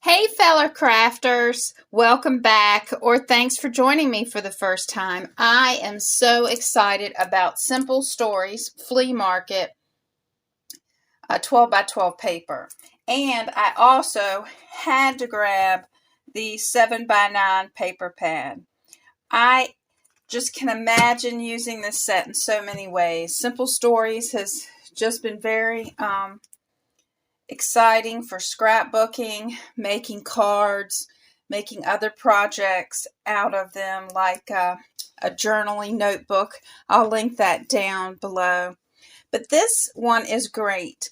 Hey, fellow crafters, welcome back, or thanks for joining me for the first time. I am so excited about Simple Stories Flea Market 12 by 12 paper. And I also had to grab the 7 by 9 paper pad. I just can imagine using this set in so many ways. Simple Stories has just been very exciting for scrapbooking, making cards, making other projects out of them, like a journaling notebook. I'll link that down below. But this one is great.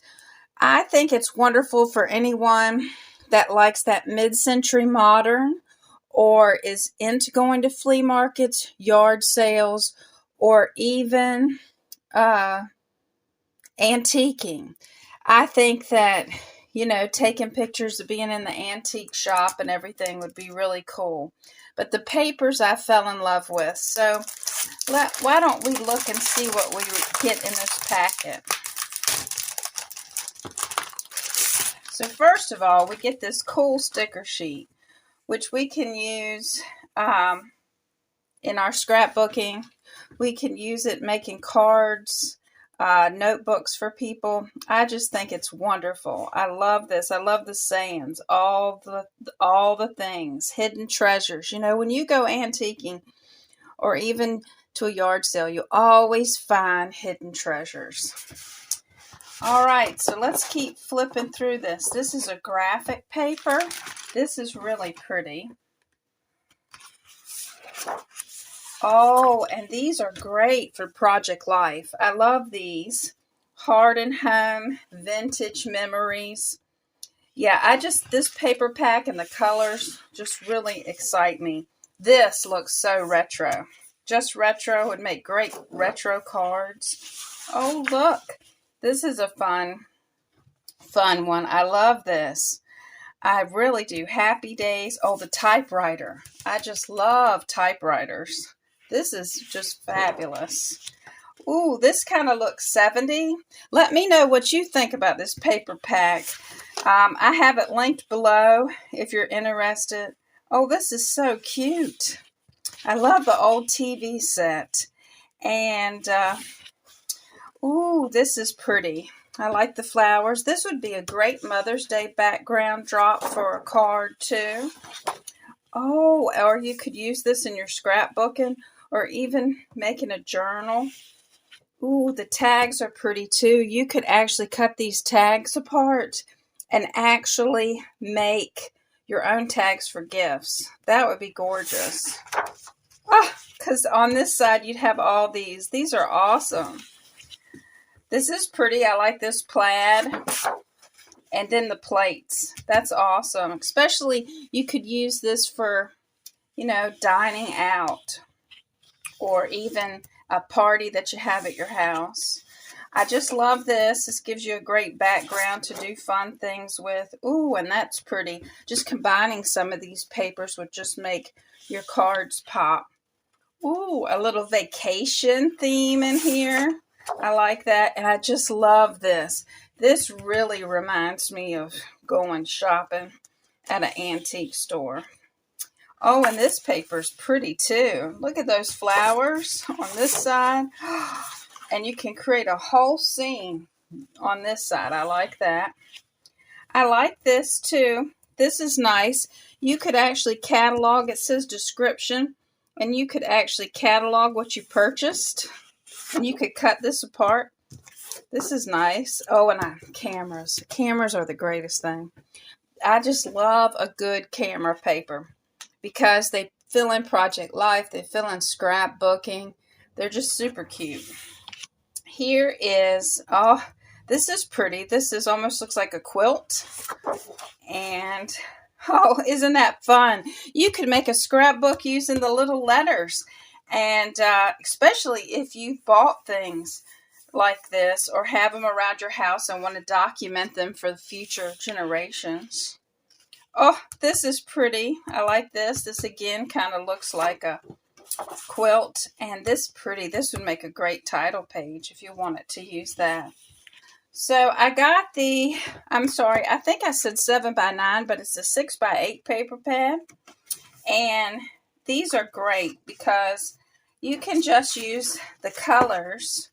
I think it's wonderful for anyone that likes that mid-century modern or is into going to flea markets, yard sales, or even antiquing. I think that, taking pictures of being in the antique shop and everything would be really cool. But the papers I fell in love with. So why don't we look and see what we get in this packet. So first of all, we get this cool sticker sheet, which we can use in our scrapbooking. We can use it making cards, notebooks for people. I just think it's wonderful. I love this. I love the sayings, all the things, hidden treasures. When you go antiquing or even to a yard sale, you always find hidden treasures. All right, so let's keep flipping through this. This is a graphic paper. This is really pretty. Oh, and these are great for Project Life. I love these. Heart and Home, Vintage Memories. Yeah, this paper pack and the colors just really excite me. This looks so retro. Just retro would make great retro cards. Oh, look. This is a fun one. I love this. I really do. Happy Days. Oh, the typewriter. I just love typewriters. This is just fabulous. Ooh, this kind of looks 70. Let me know what you think about this paper pack. I have it linked below if you're interested. Oh, this is so cute. I love the old TV set. And, ooh, this is pretty. I like the flowers. This would be a great Mother's Day background drop for a card, too. Oh, or you could use this in your scrapbooking or even making a journal. Ooh, the tags are pretty, too. You could actually cut these tags apart and actually make your own tags for gifts. That would be gorgeous. Because on this side, you'd have all these. These are awesome. This is pretty. I like this plaid. And then the plates. That's awesome. Especially, you could use this for, dining out. Or even a party that you have at your house. I just love this. This gives you a great background to do fun things with. Ooh, and that's pretty. Just combining some of these papers would just make your cards pop. Ooh, a little vacation theme in here. I like that. And I just love this. This really reminds me of going shopping at an antique store. Oh, and this paper's pretty too. Look at those flowers on this side. And you can create a whole scene on this side. I like that. I like this too. This is nice. You could actually catalog. It says description. And you could actually catalog what you purchased. And you could cut this apart. This is nice. Oh, and cameras. Cameras are the greatest thing. I just love a good camera paper because they fill in Project Life. They fill in scrapbooking. They're just super cute. Here is, this is pretty. This is almost looks like a quilt. And, isn't that fun? You could make a scrapbook using the little letters. And especially if you bought things like this or have them around your house and want to document them for the future generations. Oh, this is pretty. I like this. This again kind of looks like a quilt. And this pretty. This would make a great title page if you wanted to use that. So I got the, I'm sorry, I think I said 7x9, but it's a 6x8 paper pad. And these are great because you can just use the colors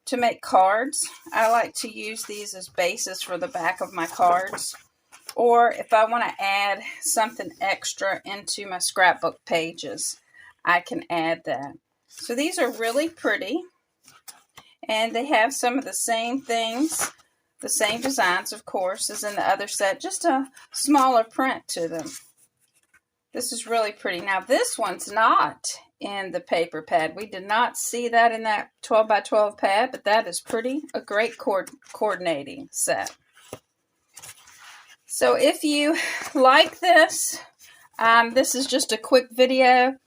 to make cards. I like to use these as bases for the back of my cards. Or if I want to add something extra into my scrapbook pages, I can add that. So these are really pretty. And they have some of the same things, the same designs, of course, as in the other set, just a smaller print to them. This is really pretty. Now, this one's not in the paper pad. We did not see that in that 12x12 pad, but that is pretty, a great coordinating set. So if you like this, this is just a quick video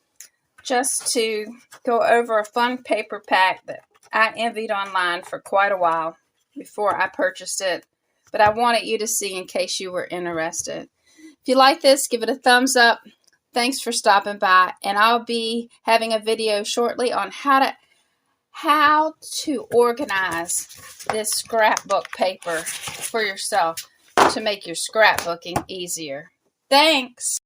just to go over a fun paper pack that I envied online for quite a while before I purchased it, but I wanted you to see in case you were interested. If you like this, give it a thumbs up. Thanks for stopping by, and I'll be having a video shortly on how to organize this scrapbook paper for yourself to make your scrapbooking easier. Thanks!